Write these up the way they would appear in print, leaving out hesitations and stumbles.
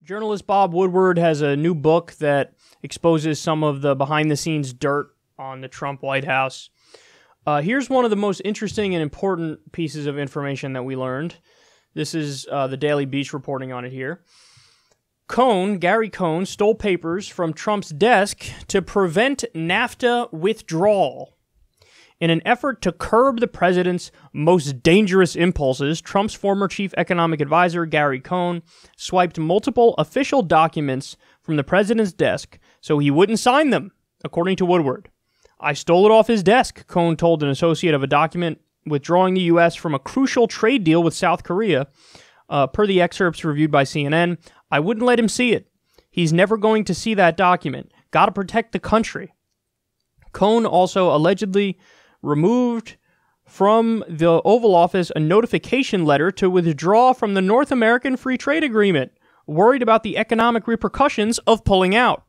Journalist Bob Woodward has a new book that exposes some of the behind-the-scenes dirt on the Trump White House. Here's one of the most interesting and important pieces of information that we learned. This is the Daily Beast reporting on it here. Cohn, Gary Cohn, stole papers from Trump's desk to prevent NAFTA withdrawal. In an effort to curb the president's most dangerous impulses, Trump's former chief economic advisor, Gary Cohn, swiped multiple official documents from the president's desk so he wouldn't sign them, according to Woodward. I stole it off his desk, Cohn told an associate of a document withdrawing the U.S. from a crucial trade deal with South Korea. Per the excerpts reviewed by CNN, I wouldn't let him see it. He's never going to see that document. Gotta protect the country. Cohn also allegedly removed from the Oval Office a notification letter to withdraw from the North American Free Trade Agreement, worried about the economic repercussions of pulling out.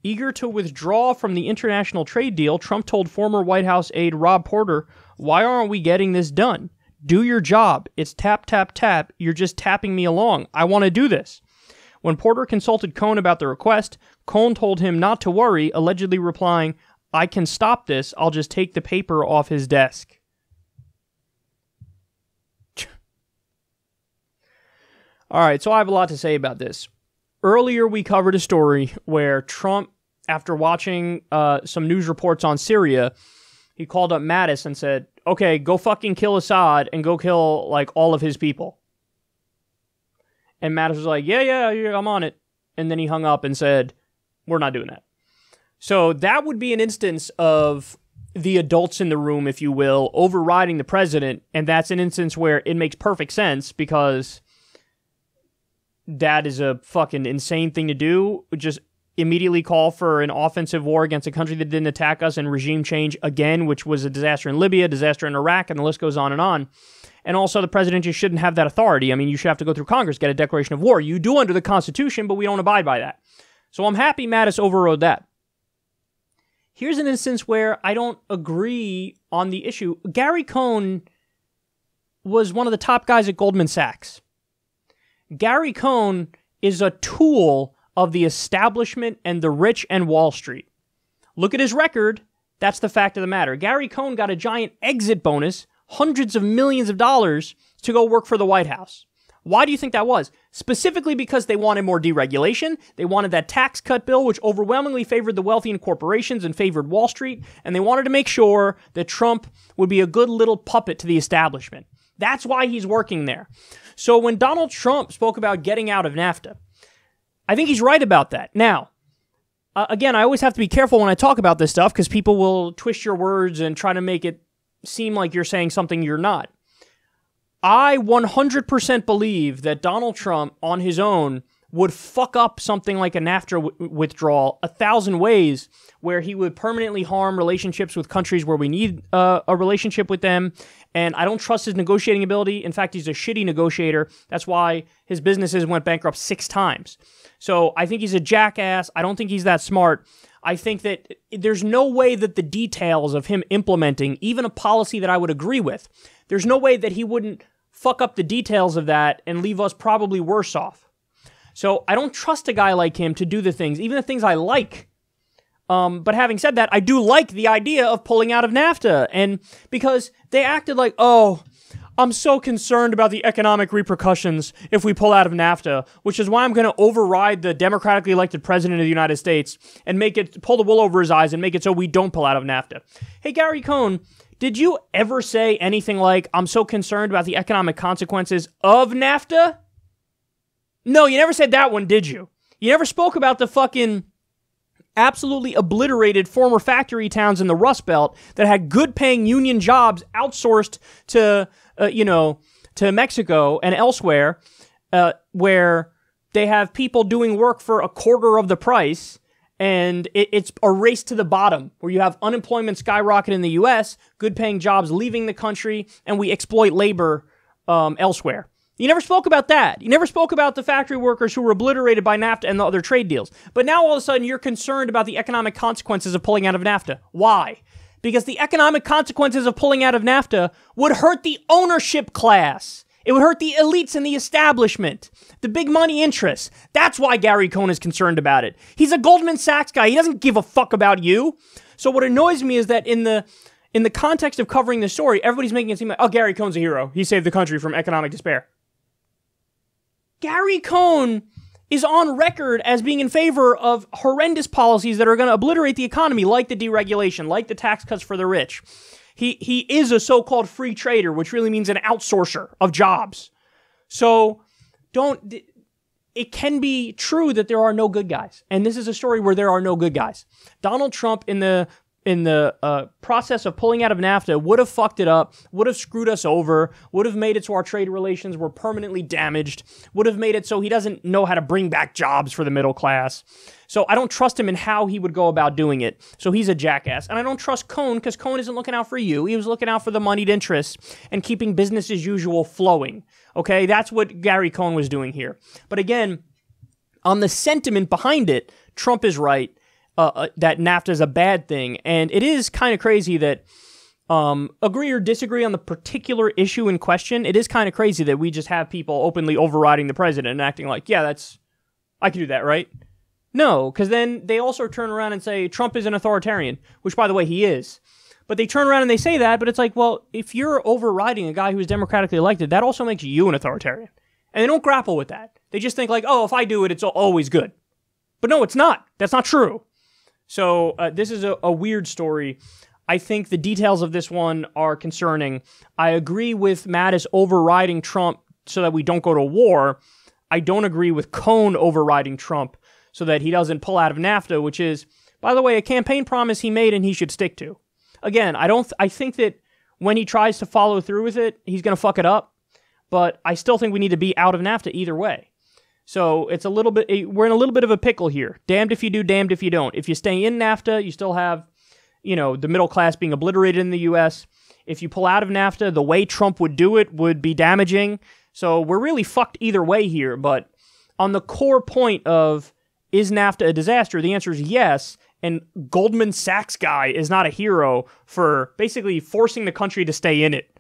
Eager to withdraw from the international trade deal, Trump told former White House aide Rob Porter, "Why aren't we getting this done? Do your job. It's tap, tap, tap. You're just tapping me along. I want to do this." When Porter consulted Cohn about the request, Cohn told him not to worry, allegedly replying, "I can stop this. I'll just take the paper off his desk." All right, so I have a lot to say about this. Earlier, we covered a story where Trump, after watching some news reports on Syria, he called up Mattis and said, okay, go fucking kill Assad and go kill, like, all of his people. And Mattis was like, yeah, I'm on it. And then he hung up and said, we're not doing that. So that would be an instance of the adults in the room, if you will, overriding the president. And that's an instance where it makes perfect sense because that is a fucking insane thing to do. Just immediately call for an offensive war against a country that didn't attack us and regime change again, which was a disaster in Libya, disaster in Iraq, and the list goes on and on. And also the president just shouldn't have that authority. I mean, you should have to go through Congress, get a declaration of war. You do under the Constitution, but we don't abide by that. So I'm happy Mattis overrode that. Here's an instance where I don't agree on the issue. Gary Cohn was one of the top guys at Goldman Sachs. Gary Cohn is a tool of the establishment and the rich and Wall Street. Look at his record. That's the fact of the matter. Gary Cohn got a giant exit bonus, hundreds of millions of dollars, to go work for the White House. Why do you think that was? Specifically because they wanted more deregulation. They wanted that tax cut bill, which overwhelmingly favored the wealthy and corporations and favored Wall Street. And they wanted to make sure that Trump would be a good little puppet to the establishment. That's why he's working there. So when Donald Trump spoke about getting out of NAFTA, I think he's right about that. Now, again, I always have to be careful when I talk about this stuff because people will twist your words and try to make it seem like you're saying something you're not. I 100% believe that Donald Trump on his own would fuck up something like a NAFTA withdrawal 1,000 ways, where he would permanently harm relationships with countries where we need a relationship with them. And I don't trust his negotiating ability. In fact, he's a shitty negotiator. That's why his businesses went bankrupt 6 times. So I think he's a jackass. I don't think he's that smart. I think that there's no way that the details of him implementing even a policy that I would agree with, there's no way that he wouldn't fuck up the details of that and leave us probably worse off. So I don't trust a guy like him to do the things, even the things I like. But having said that, I do like the idea of pulling out of NAFTA. And because they acted like, oh, I'm so concerned about the economic repercussions if we pull out of NAFTA, which is why I'm going to override the democratically elected president of the United States and make it, pull the wool over his eyes and make it so we don't pull out of NAFTA. Hey, Gary Cohn, did you ever say anything like, I'm so concerned about the economic consequences of NAFTA? No, you never said that one, did you? You never spoke about the fucking absolutely obliterated former factory towns in the Rust Belt that had good-paying union jobs outsourced to, to Mexico and elsewhere, where they have people doing work for a quarter of the price, and it's a race to the bottom, where you have unemployment skyrocket in the U.S., good-paying jobs leaving the country, and we exploit labor elsewhere. You never spoke about that. You never spoke about the factory workers who were obliterated by NAFTA and the other trade deals. But now all of a sudden you're concerned about the economic consequences of pulling out of NAFTA. Why? Because the economic consequences of pulling out of NAFTA would hurt the ownership class. It would hurt the elites and the establishment, the big money interests. That's why Gary Cohn is concerned about it. He's a Goldman Sachs guy. He doesn't give a fuck about you. So what annoys me is that in the context of covering the story, everybody's making it seem like, oh, Gary Cohn's a hero. He saved the country from economic despair. Gary Cohn is on record as being in favor of horrendous policies that are going to obliterate the economy, like the deregulation, like the tax cuts for the rich. He is a so-called free trader, which really means an outsourcer of jobs. So it can be true that there are no good guys. And this is a story where there are no good guys. Donald Trump, in the process of pulling out of NAFTA, would have fucked it up, would have screwed us over, would have made it so our trade relations were permanently damaged, would have made it so he doesn't know how to bring back jobs for the middle class. So I don't trust him in how he would go about doing it. So he's a jackass. And I don't trust Cohn because Cohn isn't looking out for you. He was looking out for the moneyed interests and keeping business as usual flowing. Okay, that's what Gary Cohn was doing here. But again, on the sentiment behind it, Trump is right. That NAFTA is a bad thing. And it is kind of crazy that, agree or disagree on the particular issue in question, it is kind of crazy that we just have people openly overriding the president and acting like, yeah, I can do that, right? No, because then they also turn around and say Trump is an authoritarian, which, by the way, he is. But they turn around and they say that, but it's like, well, if you're overriding a guy who is democratically elected, that also makes you an authoritarian. And they don't grapple with that. They just think like, oh, if I do it, it's always good. But no, it's not. That's not true. So this is a weird story. I think the details of this one are concerning. I agree with Mattis overriding Trump so that we don't go to war. I don't agree with Cohn overriding Trump so that he doesn't pull out of NAFTA, which is, by the way, a campaign promise he made and he should stick to. Again, I think that when he tries to follow through with it, he's going to fuck it up. But I still think we need to be out of NAFTA either way. So it's we're in a little bit of a pickle here. Damned if you do, damned if you don't. If you stay in NAFTA, you still have, the middle class being obliterated in the U.S. If you pull out of NAFTA, the way Trump would do it would be damaging. So we're really fucked either way here. But on the core point of, is NAFTA a disaster? The answer is yes. And Goldman Sachs guy is not a hero for basically forcing the country to stay in it.